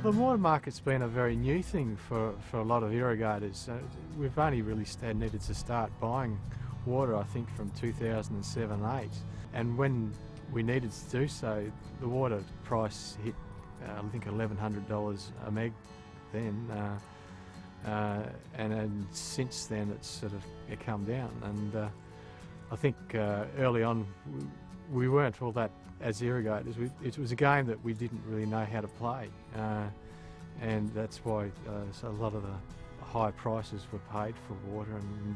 The water market's been a very new thing for a lot of irrigators. We've only really needed to start buying water, I think, from 2007-8. And when we needed to do so, the water price hit, I think, $1,100 a meg then. And since then it's sort of come down. And I think early on we weren't all that, as irrigators, it was a game that we didn't really know how to play, and that's why so a lot of the high prices were paid for water, and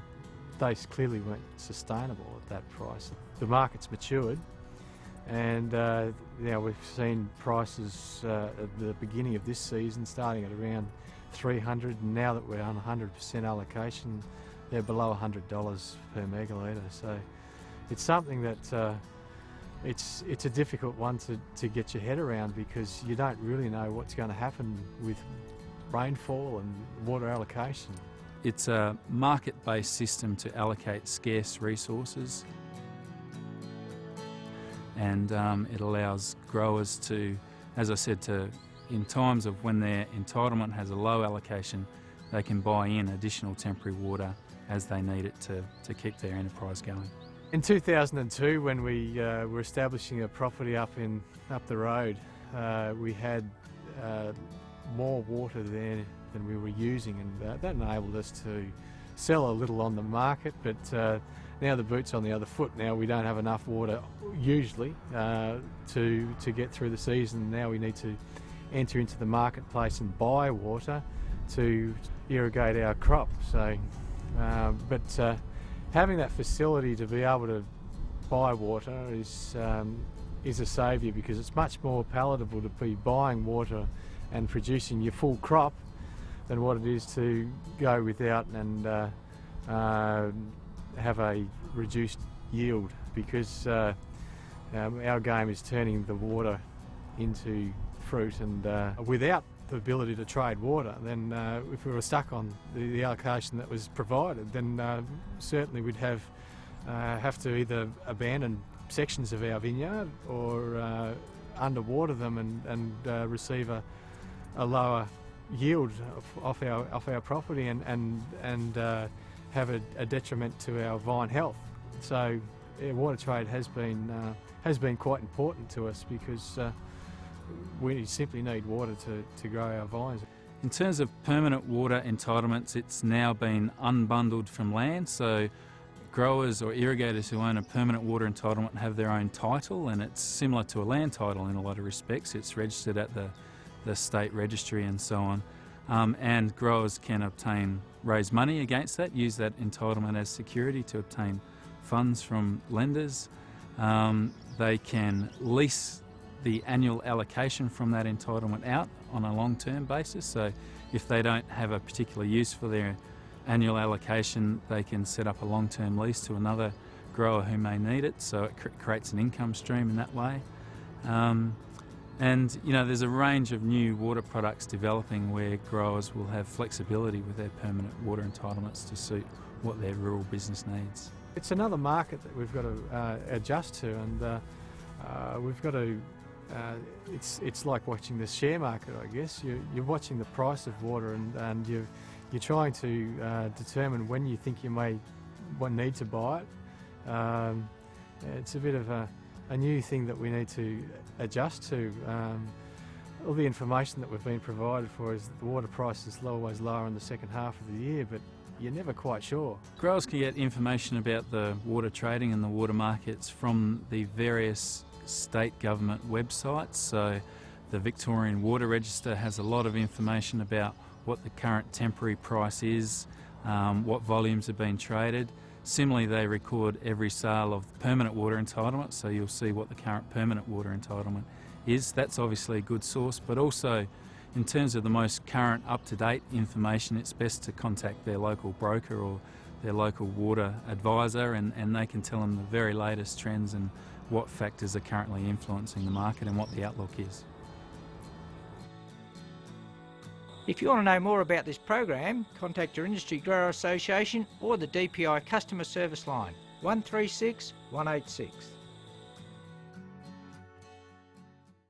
they clearly weren't sustainable at that price. The market's matured, and now we've seen prices at the beginning of this season starting at around 300, and now that we're on 100% allocation, they're below $100 per megalitre. So it's something that it's a difficult one to get your head around, because you don't really know what's going to happen with rainfall and water allocation. It's a market-based system to allocate scarce resources, and it allows growers to, as I said, in times of when their entitlement has a low allocation, they can buy in additional temporary water as they need it to keep their enterprise going. In 2002, when we were establishing a property up the road, we had more water there than we were using, and that enabled us to sell a little on the market. But now the boot's on the other foot. Now we don't have enough water usually to get through the season. Now we need to enter into the marketplace and buy water to irrigate our crop. So, having that facility to be able to buy water is a saviour, because it's much more palatable to be buying water and producing your full crop than what it is to go without and have a reduced yield, because our game is turning the water into fruit, and without the ability to trade water, then if we were stuck on the allocation that was provided, then certainly we'd have to either abandon sections of our vineyard or underwater them and receive a lower yield off our property and have a detriment to our vine health. So water trade has been quite important to us, because we simply need water to grow our vines. In terms of permanent water entitlements, it's now been unbundled from land, so growers or irrigators who own a permanent water entitlement have their own title, and it's similar to a land title in a lot of respects. It's registered at the state registry and so on, and growers can raise money against that, use that entitlement as security to obtain funds from lenders. They can lease the annual allocation from that entitlement out on a long-term basis. So if they don't have a particular use for their annual allocation, they can set up a long-term lease to another grower who may need it, so it creates an income stream in that way. And there's a range of new water products developing where growers will have flexibility with their permanent water entitlements to suit what their rural business needs. It's another market that we've got to adjust to, and we've got to it's like watching the share market, I guess. You're watching the price of water, and you're trying to determine when you think you may need to buy it. It's a bit of a new thing that we need to adjust to. All the information that we've been provided for is that the water price is always lower in the second half of the year, but you're never quite sure. Growers can get information about the water trading and the water markets from the various state government websites. So the Victorian Water Register has a lot of information about what the current temporary price is, what volumes have been traded. Similarly, they record every sale of permanent water entitlement, so you'll see what the current permanent water entitlement is. That's obviously a good source, but also in terms of the most current up-to-date information, it's best to contact their local broker or their local water advisor, and they can tell them the very latest trends and what factors are currently influencing the market and what the outlook is. If you want to know more about this program, contact your Industry Grower Association or the DPI Customer Service Line 136 186.